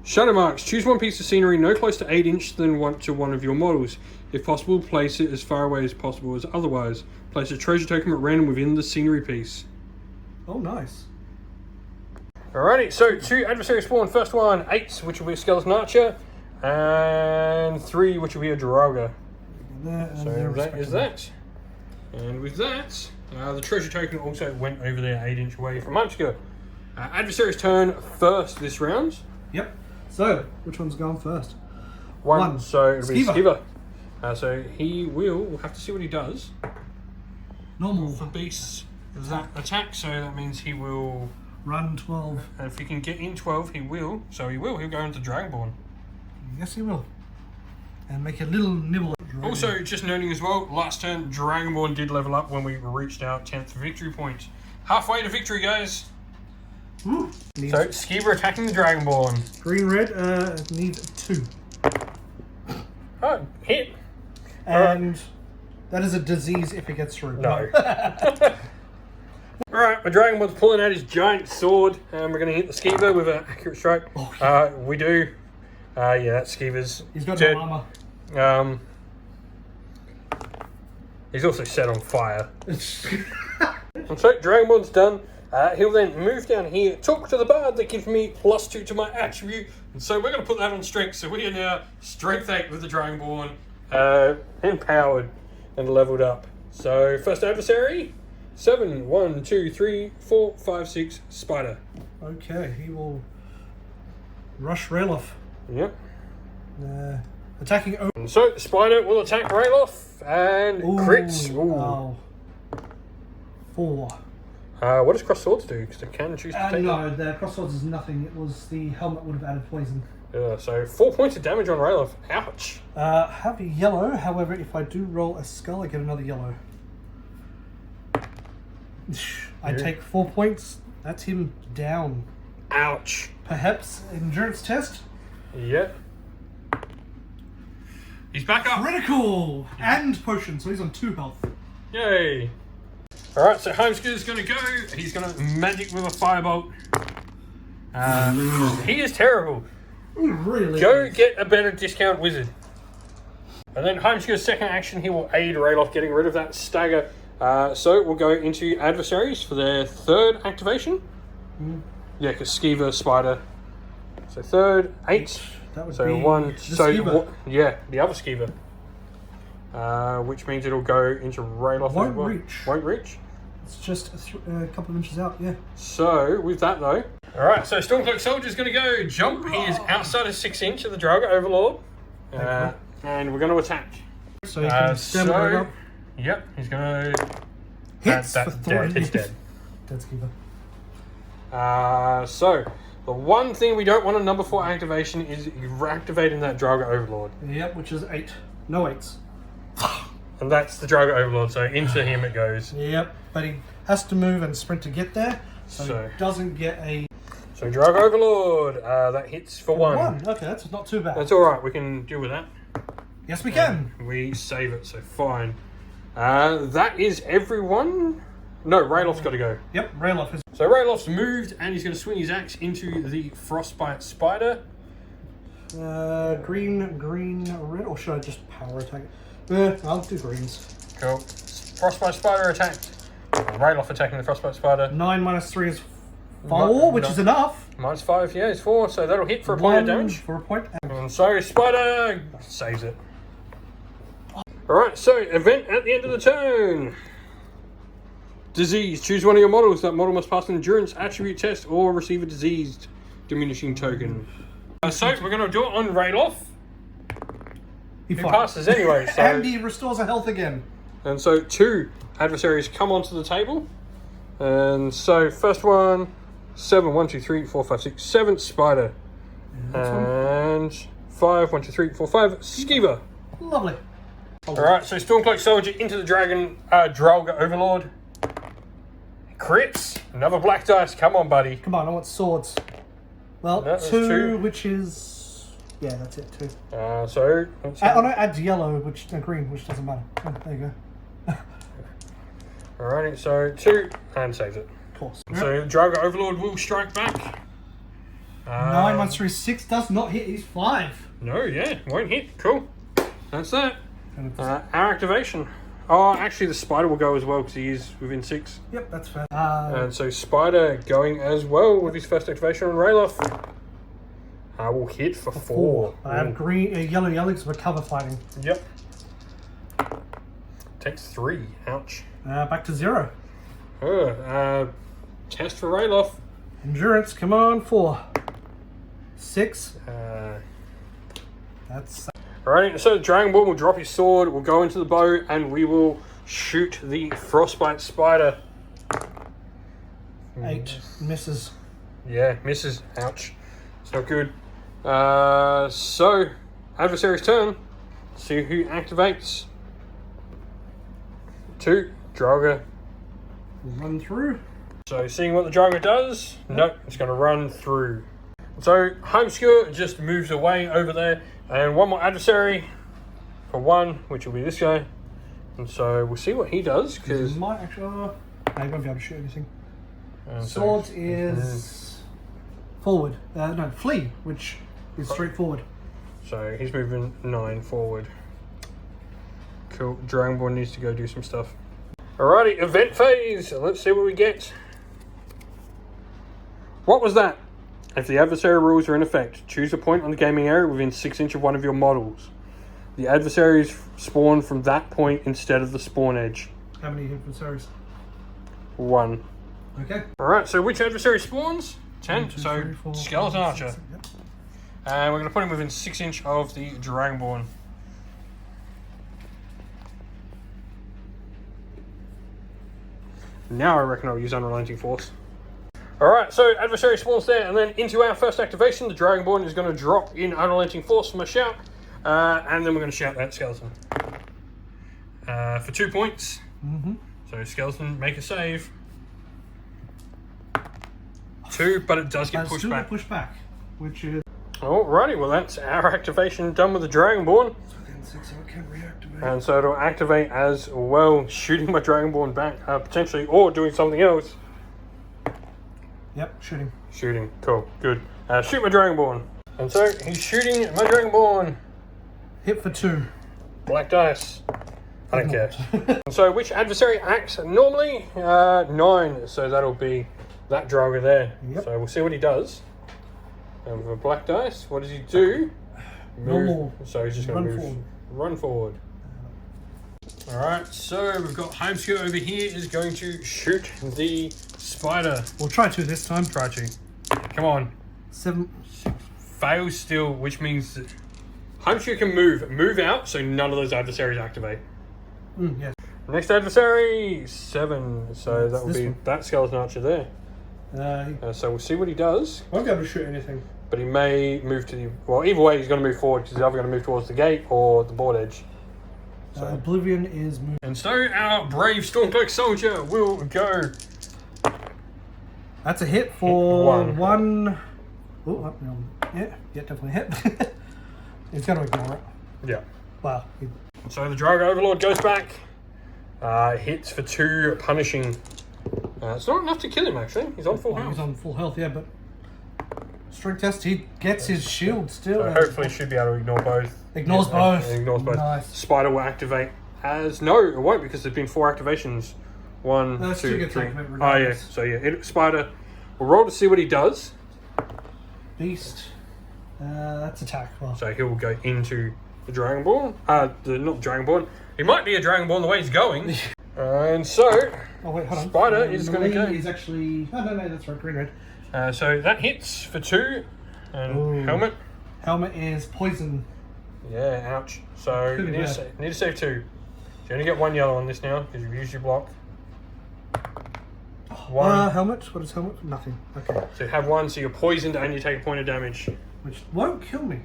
Shadow marks. Choose 1 piece of scenery no close to 8 inch than one of your models. If possible, place it as far away as possible as otherwise. Place a treasure token at random within the scenery piece. Oh, nice. Alrighty, so 2 adversaries spawn. First one, 8, which will be a Skeleton Archer, and 3, which will be a Draugr. So that is that. And with that, the treasure token also went over there 8 inch away from Munchker. Adversary's turn first this round. Yep. So, which one's going first? 1. So it'll be Skeever. So he we'll have to see what he does. Normal. For beasts, that attack, so that means he will run 12. And if he can get in 12, he will. So he'll go into Dragonborn. Yes, he will. And make a little nibble. Also, just noting as well, last turn, Dragonborn did level up when we reached our 10th victory point. Halfway to victory, guys. Ooh. So, Skeever attacking the Dragonborn. Green, red, needs 2. Oh, hit. And that is a disease if it gets through. No. Alright, my Dragonborn's pulling out his giant sword, and we're going to hit the Skeever with an accurate strike. Oh, yeah. We do. Yeah, that Skeever's He's got dead. no armor. He's also set on fire. And so Dragonborn's done. He'll then move down here, talk to the bard that gives me +2 to my attribute. And so we're going to put that on strength. So we are now strength 8 with the Dragonborn, empowered and leveled up. So first adversary, 7, 1, 2, 3, 4, 5, 6, spider. Okay, he will rush Rayloff. Yep. Attacking. And so spider will attack Rayloff and crits. Ooh. Oh. 4. What does cross swords do? Because they can choose to take no, the cross swords is nothing. It was the helmet would have added poison. Yeah, so 4 points of damage on Rayloff. Ouch. Have a yellow. However, if I do roll a skull, I get another yellow. I take 4 points. That's him down. Ouch. Perhaps endurance test. Yep. He's back up. Critical and potion, so he's on 2 health. Yay. Alright, so Homescooter's going to go. He's going to magic with a firebolt. He is terrible. Really? Go get a better discount wizard. And then Homescooter's second action, he will aid Rayloff getting rid of that stagger. So we'll go into Adversaries for their third activation. Yeah, because Skeever, Spider. So third, 8. That would so be 1. So Skeever. yeah, the other Skeever. Which means it'll go into Rayloff as well. Won't reach. It's just a couple of inches out, yeah. So with that though, all right. So Stormcloak Soldier's going to go jump. He is outside of 6 inch of the Draugr Overlord, and we're going to attack. So you can stand right up. Yep, he's going to. Hits that's for dead. 3. It's dead. Dead Skeever. So the one thing we don't want a number 4 activation is you're activating that Draugr Overlord. Yep, which is 8. No 8s. And that's the Draugr Overlord, so into him it goes. Yep, but he has to move and sprint to get there, so he doesn't get a... So Draugr Overlord, that hits for 1. Okay, that's not too bad. That's alright, we can deal with that. Yes, we can. We save it, so fine. That is everyone. No, Rayloff's got to go. Yep, Rayloff is... So Rayloff's moved, and he's going to swing his axe into the Frostbite Spider. Green, red, or should I just power attack it? I'll do greens. Cool. Frostbite Spider attacked. Rayloff attacking the Frostbite Spider. 9 minus 3 is 4, which is enough. Minus 5, yeah, it's 4, so that'll hit for a point of damage. For a point. And so Spider saves it. Alright, so event at the end of the turn. Disease. Choose one of your models. That model must pass an endurance attribute test or receive a diseased diminishing token. So we're going to do it on Rayloff. He passes anyway. So, and he restores a health again. And so 2 adversaries come onto the table. And so first one, 7, 1, 2, 3, 4, 5, 6, 7, Spider. And 5, 1, 2, 3, 4, 5, Skeever. Lovely. Alright, so Stormcloak Soldier into the Draugr Overlord. Crits. Another black dice. Come on, buddy. Come on, I want swords. Well, No, 2, which is... Yeah, that's it, 2. So... Add yellow, green, which doesn't matter. Oh, there you go. Alrighty, so 2, and saves it. Of course. So Draugr Overlord will strike back. 9 minus 3 is 6, does not hit, he's 5. No, yeah, won't hit. Cool. That's that. Our activation. Oh, actually the Spider will go as well because he is within 6. Yep, that's fair. And so Spider going as well with his first activation on Rayloff. Will hit for 4. I have yellow because we're cover fighting. Yep. Takes 3. Ouch. Back to 0. Test for Rayloff. Endurance, come on, 4. 6. That's... Alright, so the Dragonborn will drop his sword, we'll go into the bow, and we will shoot the Frostbite Spider. 8. Misses. Yeah, misses. Ouch. It's not good. So, Adversary's turn. See who activates. 2, Draugr. Run through. So, seeing what the Draugr does, nope, it's going to run through. So, Homeskewer just moves away over there, and one more Adversary for 1, which will be this guy. And so, we'll see what he does, because... might actually... no, he won't be able to shoot anything. Swords is... forward. No, flee, which is straight forward. So he's moving 9 forward. Cool. Dragonborn needs to go do some stuff. Alrighty, event phase. Let's see what we get. What was that? If the adversary rules are in effect, choose a point on the gaming area within 6 inches of one of your models. The adversaries spawn from that point instead of the spawn edge. How many adversaries? 1. Okay. Alright, so which adversary spawns? 10. 1, 2, So 3, 4, Skeleton 5, Archer. 6, yep. And we're going to put him within 6 inches of the Dragonborn. Now I reckon I'll use Unrelenting Force. Alright, so Adversary spawns there, and then into our first activation, the Dragonborn is going to drop in Unrelenting Force from a shout, and then we're going to shout that Skeleton. For 2 points. So Skeleton, make a save. 2, but it does get pushed back. Pushed back, which is... Alrighty, well that's our activation done with the Dragonborn. So it can reactivate. And so it'll activate as well, shooting my Dragonborn back, potentially, or doing something else. Yep, shooting. Shooting, cool, good. Shoot my Dragonborn. And so he's shooting my Dragonborn. Hit for 2. Black dice. I don't care. And so which adversary acts normally? 9, so that'll be that Draugr there. Yep. So we'll see what he does. And with a black dice, what does he do? Normal. So he's just going to move. Forward. Run forward. Alright, so we've got Heimskir over here is going to shoot the spider. We'll try 2 this time. Try to. Come on. 7. Fails still, which means that Heimskir can move out, so none of those adversaries activate. Yes. Next adversary, 7. So that will be one. that Skeleton Archer there. So we'll see what he does. Won't be able to shoot anything. But he may move to the... Well, either way, he's going to move forward because he's either going to move towards the gate or the board edge. So. Oblivion is moving. And so our brave Stormcloak soldier will go... That's a hit for 1. Oh, yeah, definitely hit. He's going to ignore it. Yeah. Wow. So the Draugr Overlord goes back. Hits for 2, punishing. It's not enough to kill him, actually. He's on full health. He's on full health, yeah, but... Strength test, he gets his shield still. So hopefully should be able to ignore both. Ignores both. Ignores both. Nice. Spider will activate as... No, it won't because there's been 4 activations. 1, No, 2, 3. Oh, Yeah. So yeah, Spider will roll to see what he does. Beast. That's attack. Well, So he will go into the Dragonborn. Not the Dragonborn. He might be a Dragonborn the way he's going. And so... oh, wait, hold on. Spider is going to go... He's actually... Oh, no, that's right. Green, red. So that hits for 2. And Ooh. helmet. Helmet is poison. Yeah, ouch. So you need to save 2. So you only get 1 yellow on this now because you've used your block. 1. Helmet? What is helmet? Nothing. Okay. So you have 1, so you're poisoned and you take a point of damage. Which won't kill me.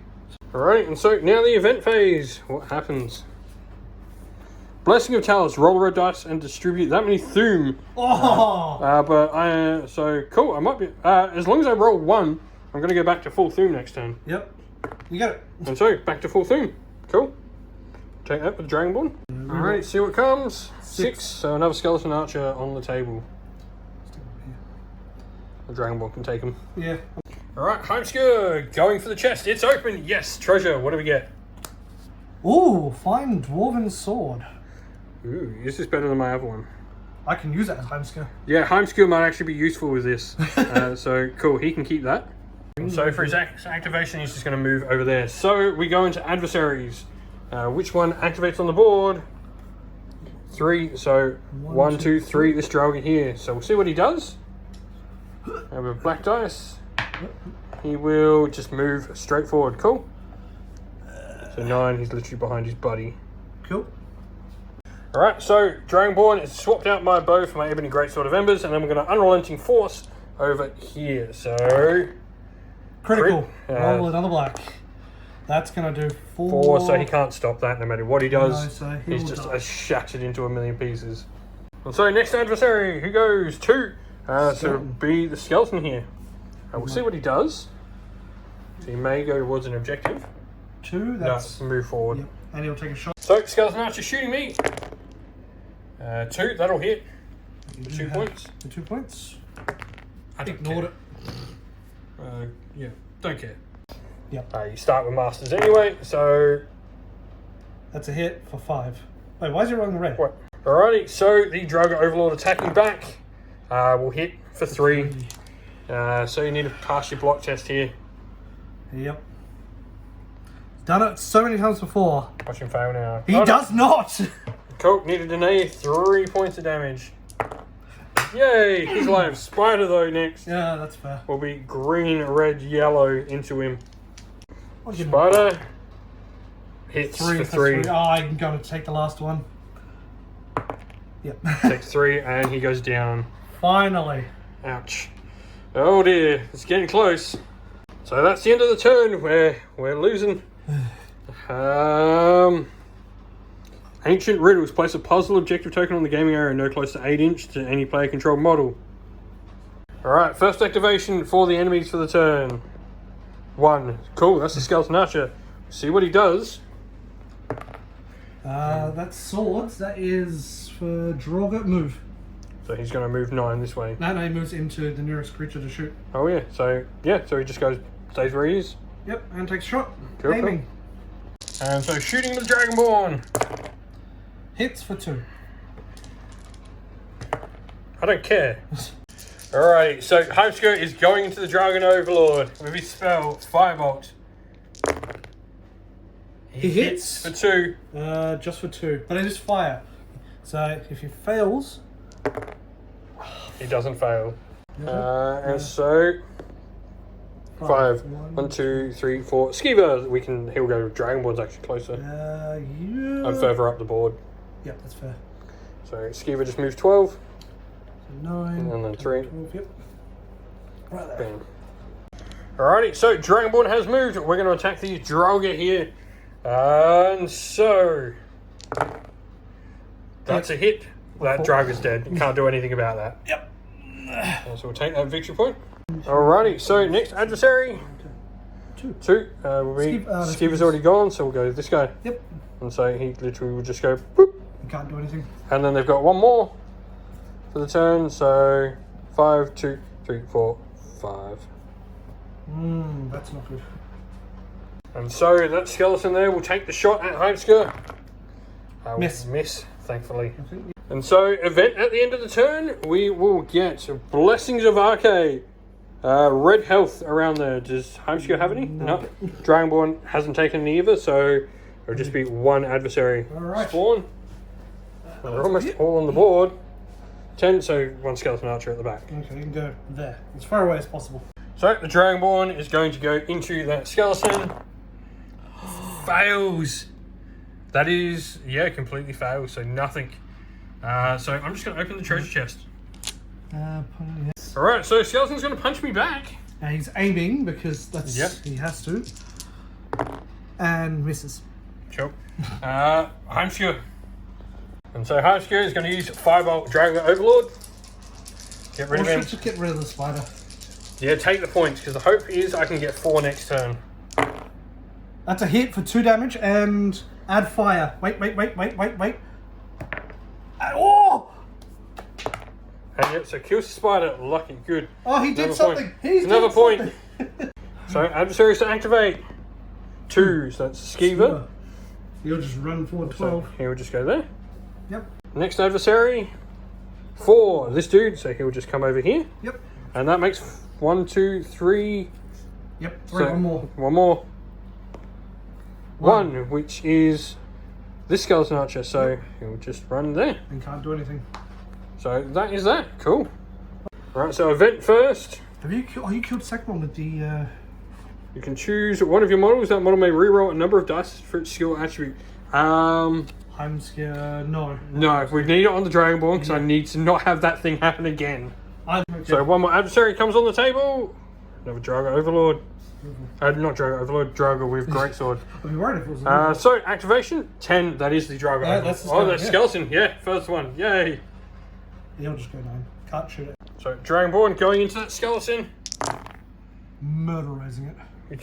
Alright, and so now the event phase. What happens? Blessing of Talos. Roll a red dice and distribute that many Thume. Oh! So cool. I might be... as long as I roll 1, I'm going to go back to full Thume next turn. Yep. You got it. And so, back to full Thume. Cool. Take that with the Dragonborn. Alright, see what comes. 6. So another Skeleton Archer on the table. The Dragonborn can take him. Yeah. Alright, Heimskir, going for the chest. It's open. Yes, treasure. What do we get? Ooh, fine dwarven sword. Ooh, this is better than my other one. I can use that as Heimskir. Yeah, Heimskir might actually be useful with this. So, cool. He can keep that. So, for his activation, he's just going to move over there. So, we go into Adversaries. Which one activates on the board? 3. So, 1, 2, 3. This Draugr here. So, we'll see what he does. With black dice. He will just move straight forward. Cool. So 9, he's literally behind his buddy. Cool. Alright, so Dragonborn has swapped out my bow for my Ebony Greatsword of Embers, and then we're going to Unrelenting Force over here. So... Critical. Roll another black. That's going to do 4, so he can't stop that no matter what he does. No, so he's just shattered into a million pieces. And so next adversary, who goes? 2. So it'll be the Skeleton here. We'll see what he does. So he may go towards an objective. 2, that's... No, move forward. Yep. And he'll take a shot. So, Skeleton Archer shooting me. 2, that'll hit. For 2 points. For 2 points. I ignored it. Yeah, don't care. Yep. You start with Masters anyway, so... That's a hit for 5. Wait, why is he rolling the red? What? Alrighty, so the Drago Overlord attacking back will hit for 3. So you need to pass your block test here. Yep. Done it so many times before. Watch him fail now. He does not! Cool, need to deny 3 points of damage. Yay! He's alive. Spider though next. Yeah, that's fair. Will be green, red, yellow into him. What did you Spider hits for 3. Oh, I'm going to take the last one. Yep. Takes 3 and he goes down. Finally. Ouch. Oh dear, it's getting close. So that's the end of the turn. We're losing. Ancient Riddles. Place a puzzle objective token on the gaming area no close to 8 inch to any player controlled model. Alright, first activation for the enemies for the turn. 1. Cool, that's the Skeleton Archer. See what he does. That's swords. That is for Draugr move. So he's going to move 9 this way. No, he moves into the nearest creature to shoot. Oh yeah, so he just stays where he is. Yep, and takes a shot. Cool, Aiming. Cool. And so shooting with the Dragonborn. Hits for 2. I don't care. Alrighty, so Heimskir is going into the Dragon Overlord with his spell, Firebolt. He hits. For 2. Just for 2. But it is fire. So if he fails... He doesn't fail. And so... 5. 1, 2, 3, 4. Skiva! He'll go Dragonborn's actually closer. Yeah. And further up the board. Yep, that's fair. So Skiva just moves 12. So 9. And then 3. 12, yep. Right there. Bam. Alrighty, so Dragonborn has moved. We're going to attack the Draugr here. And so... That's a hit. That Draugr's dead. You can't do anything about that. Yep. So we'll take that victory point. Alrighty, so next adversary. 2. Skiva's already gone, so we'll go this guy. Yep. And so he literally will just go boop. You can't do anything. And then they've got 1 more for the turn, so 5, 2, 3, 4, 5. That's not good. And so that skeleton there will take the shot at Heimskir. Miss, thankfully. And so, event at the end of the turn, we will get Blessings of Arcade. Red health around there. Does Heimskir have any? No. Dragonborn hasn't taken any either, so it'll just be 1 adversary spawn. They're almost all on the board. 10, so 1 skeleton archer at the back. Okay, you can go there. As far away as possible. So the Dragonborn is going to go into that skeleton. Fails. That is, yeah, completely fails, so nothing. So I'm just going to open the treasure chest. Alright, so skeleton's going to punch me back. Now he's aiming because that's he has to. And misses. Sure. Heimskir. And so Heimskir is going to use Firebolt Dragon Overlord. Get rid of him. Just get rid of the spider. Yeah, take the points, because the hope is I can get 4 next turn. That's a hit for 2 damage and add fire. Wait. Oh! And yep, so kills the spider. Lucky, good. Oh, he did something. Another point. So adversaries to activate. 2, so that's Skiva. He'll just run forward 12. So he will just go there. Yep. Next adversary. 4, this dude, so he'll just come over here. Yep. And that makes 1, 2, 3. Yep, 3, So 1 more. 1 more. 1, which is this skeleton archer, so he'll just run there. And can't do anything. So that is that. Cool. Right, so event first. Have you killed? Oh, you killed second one with the. You can choose one of your models. That model may reroll a number of dice for its skill attribute. Heimskir, no. No, we need it on the Dragonborn because I need to not have that thing happen again. So 1 more adversary comes on the table. Another Drago Overlord. Not Drago Overlord, Drago with Greatsword. I'd be worried if it was So activation 10. That is the Drago Overlord. That's the skeleton, skeleton. Yeah, first one. Yay. He'll just go 9. Can't shoot it. So Dragonborn going into that skeleton. Murderizing it.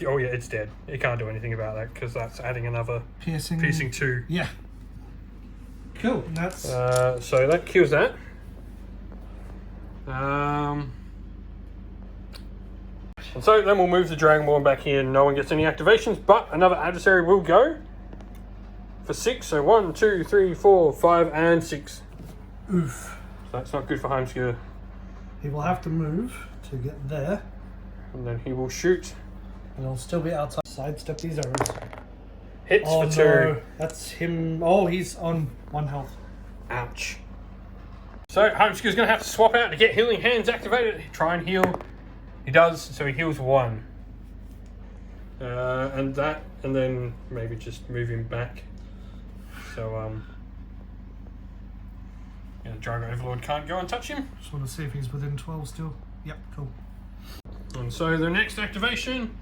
Oh yeah, it's dead. It can't do anything about that because that's adding another piercing 2. Yeah. Cool. And that's. So that kills that. And so then we'll move the Dragonborn back here. No one gets any activations, but another adversary will go. for 6. So 1, 2, 3, 4, 5, and 6. Oof. So that's not good for Heimskir. He will have to move to get there. And then he will shoot. And he'll still be outside. Sidestep these arrows. Hits Oh for 2. no, that's him. Oh, he's on 1 health. Ouch. So Heimskir's going to have to swap out to get Healing Hands activated. Try and heal. He does, so he heals 1. And then maybe just move him back. So, yeah, Drago Overlord can't go and touch him. Just want to see if he's within 12 still. Yep, cool. And so the next activation,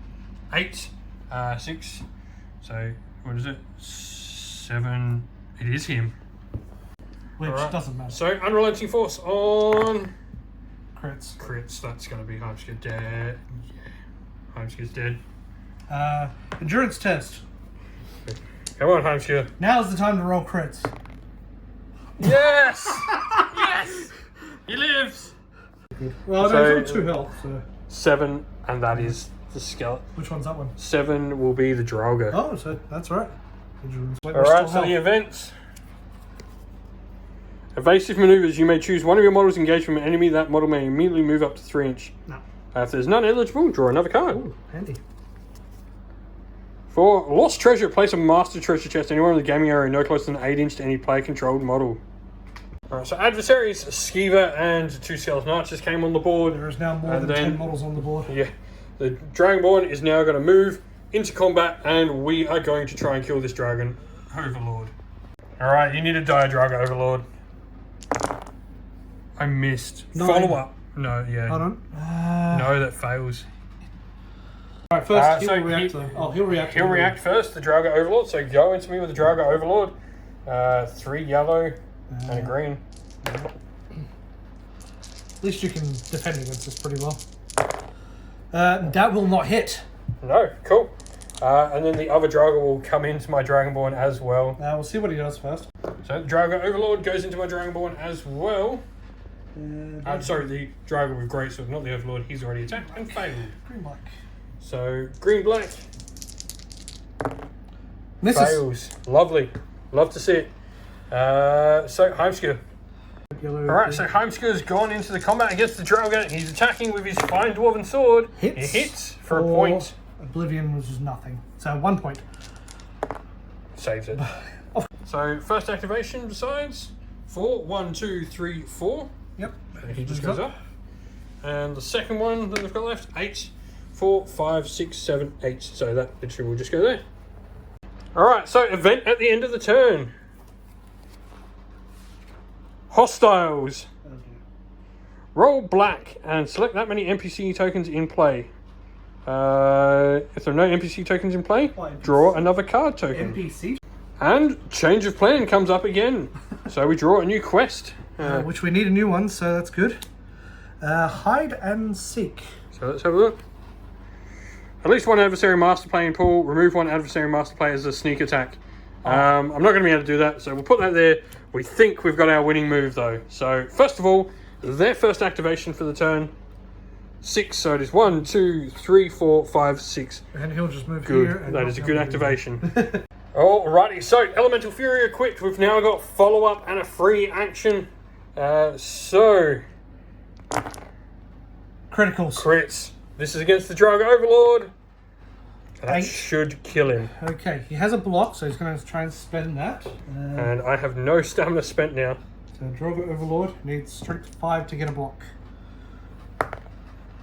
8, 6, so what is it? 7, it is him. Which Alright. doesn't matter. So Unrelenting Force on Crits. crits, that's going to be Heimskir dead. Yeah, Heimskir's dead. Endurance test. Come on, Heimskir. Now's the time to roll crits. Yes! Yes! He lives! Well, So- no, he's on 2 health, so. 7, and that is the skeleton. Which one's that one? 7 will be the Drago. Oh, so that's right. Endurance. Wait, we're Alright, still so the health. events. Evasive maneuvers. You may choose one of your models engaged from an enemy. That model may immediately move up to 3 inch. No. If there's none eligible, draw another card. Ooh, handy. 4. Lost treasure. Place a master treasure chest anywhere in the gaming area no closer than 8 inch to any player controlled model. Alright, so Adversaries, Skiva, and 2 Skeleton Archers came on the board. There is now more And than then- 10 models on the board. Yeah. The Dragonborn is now going to move into combat, and we are going to try and kill this Dragon Overlord. Alright, you need to die, Dragon Overlord. I missed. 9. Follow up. No, yeah. Hold on. No, that fails. Alright, first so he'll react. He'll react. He'll react first, the Drago Overlord. So go into me with the Drago Overlord. 3 yellow and a green. At least you can defend against this pretty well. That will not hit. No, cool. And then the other Drago will come into my Dragonborn as well. We'll see what he does first. So the Drago Overlord goes into my Dragonborn as well. Sorry, the Drago with Greatsword, not the Overlord. He's already attacked and failed. Green black. So green black Misses. fails. Lovely. Love to see it. So Heimskir. Yellow. Alright, so Heimskir's gone into the combat against the Dragon. He's attacking with his fine dwarven sword. Hits. He hits for a point. Oblivion was just nothing. So 1 point. Saves it. So first activation besides 4, 1, 2, 3, 4. Yep. And he just Moves goes up. And the second one that we've got left, 8, 4, 5, 6, 7, 8. So that literally will just go there. Alright, so event at the end of the turn. Hostiles. Roll black and select that many NPC tokens in play. If there are no NPC tokens in play, draw another card token. NPC. And change of plan comes up again. So we draw a new quest. Which we need a new one, so that's good. Hide and seek. So let's have a look. At least one adversary master play in pool. Remove one adversary master play as a sneak attack. I'm not going to be able to do that, so we'll put that there. We think we've got our winning move though. So first of all, their first activation for the turn. 6, so it is 1, 2, 3, 4, 5, 6. And he'll just move Good. here. And That is a not good be able to do activation. Alrighty, so Elemental Fury equipped. We've now got follow up and a free action. So Criticals. crits. This is against the Drago Overlord. That 8. should kill him. Okay, he has a block, so he's going to try and spend that. And I have no stamina spent now. So Drogo Overlord needs strength 5 to get a block.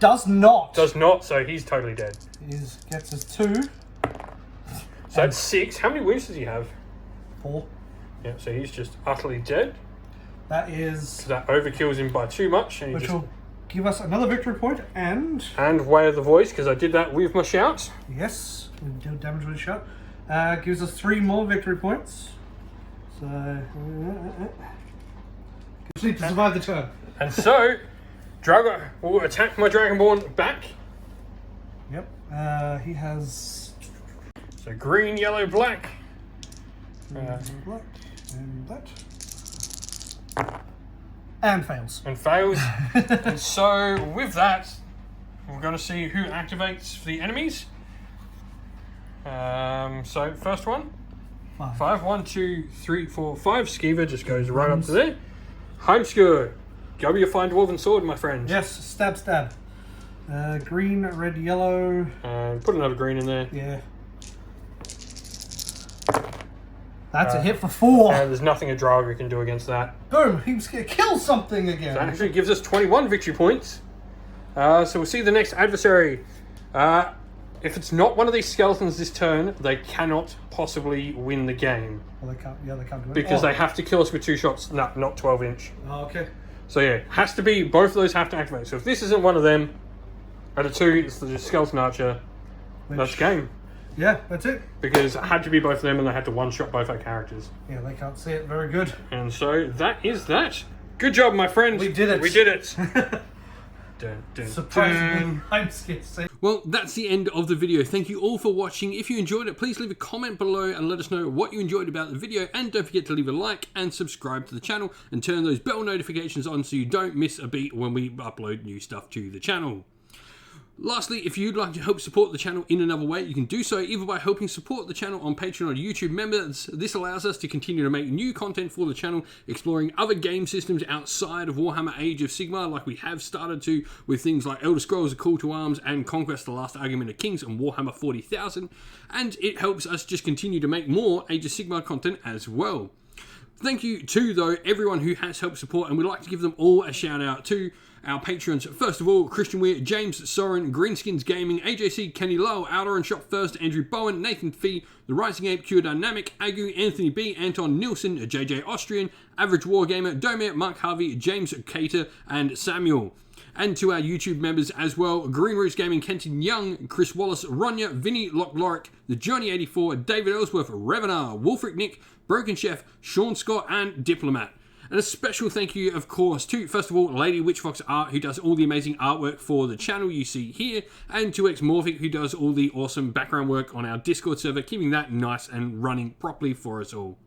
Does not. Does not, so he's totally dead. Gets us 2. So that's 6. How many wounds does he have? 4. Yeah, so he's just utterly dead. That is. That overkills him by too much. And, he Which just, will give us another victory point and. and Way of the Voice, because I did that with my shout. Yes, we deal damage with a shot. Gives us 3 more victory points. So. Just need to survive the turn. And so, Drago will attack my Dragonborn back. Yep. He has. So green, yellow, black. Black and that. And fails. And fails. And so, with that, we're going to see who activates for the enemies. So, first one. 5. 1, 2, 3, 4, 5. Skeever just goes right up to there. Heimskir. Go with your fine dwarven sword, my friend. Yes, stab, stab. Green, red, yellow. And put another green in there. Yeah. That's a hit for 4. And there's nothing a Drago can do against that. Boom! He's going to kill something again. So that actually gives us 21 victory points. So we'll see the next adversary. If it's not one of these skeletons this turn, they cannot possibly win the game. Well, they can't. Yeah, they can't do it. Because they have to kill us with 2 shots. No, not 12 inch. Oh, okay. So yeah, has to be, both of those have to activate. So if this isn't one of them, at a 2, it's the skeleton archer. That's game. Yeah, that's it. Because it had to be both of them and they had to one-shot both our characters. Yeah, they can't see it very good. And so that is that. Good job, my friend. We did it. We did it. Dun, dun, Surprisingly, dun. I'm scared. Well, that's the end of the video. Thank you all for watching. If you enjoyed it, please leave a comment below and let us know what you enjoyed about the video. And don't forget to leave a like and subscribe to the channel and turn those bell notifications on so you don't miss a beat when we upload new stuff to the channel. Lastly, if you'd like to help support the channel in another way, you can do so either by helping support the channel on Patreon or YouTube members. This allows us to continue to make new content for the channel, exploring other game systems outside of Warhammer Age of Sigmar, like we have started to with things like Elder Scrolls: A Call to Arms and Conquest: The Last Argument of Kings and Warhammer 40,000. And it helps us just continue to make more Age of Sigmar content as well. Thank you to, though, everyone who has helped support, and we'd like to give them all a shout out to our patrons. First of all, Christian Weir, James Soren, Greenskins Gaming, AJC, Kenny Lowe, Outer and Shop First, Andrew Bowen, Nathan Fee, The Rising Ape, Cure Dynamic, Agu, Anthony B, Anton Nilsson, JJ Austrian, Average Wargamer, Domir, Mark Harvey, James Cater, and Samuel. And to our YouTube members as well, Green Roots Gaming, Kenton Young, Chris Wallace, Ronya, Vinny Locklorick, The Journey 84, David Ellsworth, Revenar, Wolfric Nick, Broken Chef, Sean Scott, and Diplomat. And a special thank you, of course, to, first of all, Lady Witchfox Art, who does all the amazing artwork for the channel you see here, and to Xmorphic, who does all the awesome background work on our Discord server, keeping that nice and running properly for us all.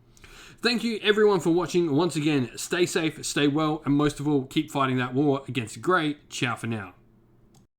Thank you, everyone, for watching. Once again, stay safe, stay well, and most of all, keep fighting that war against the Grey. Ciao for now.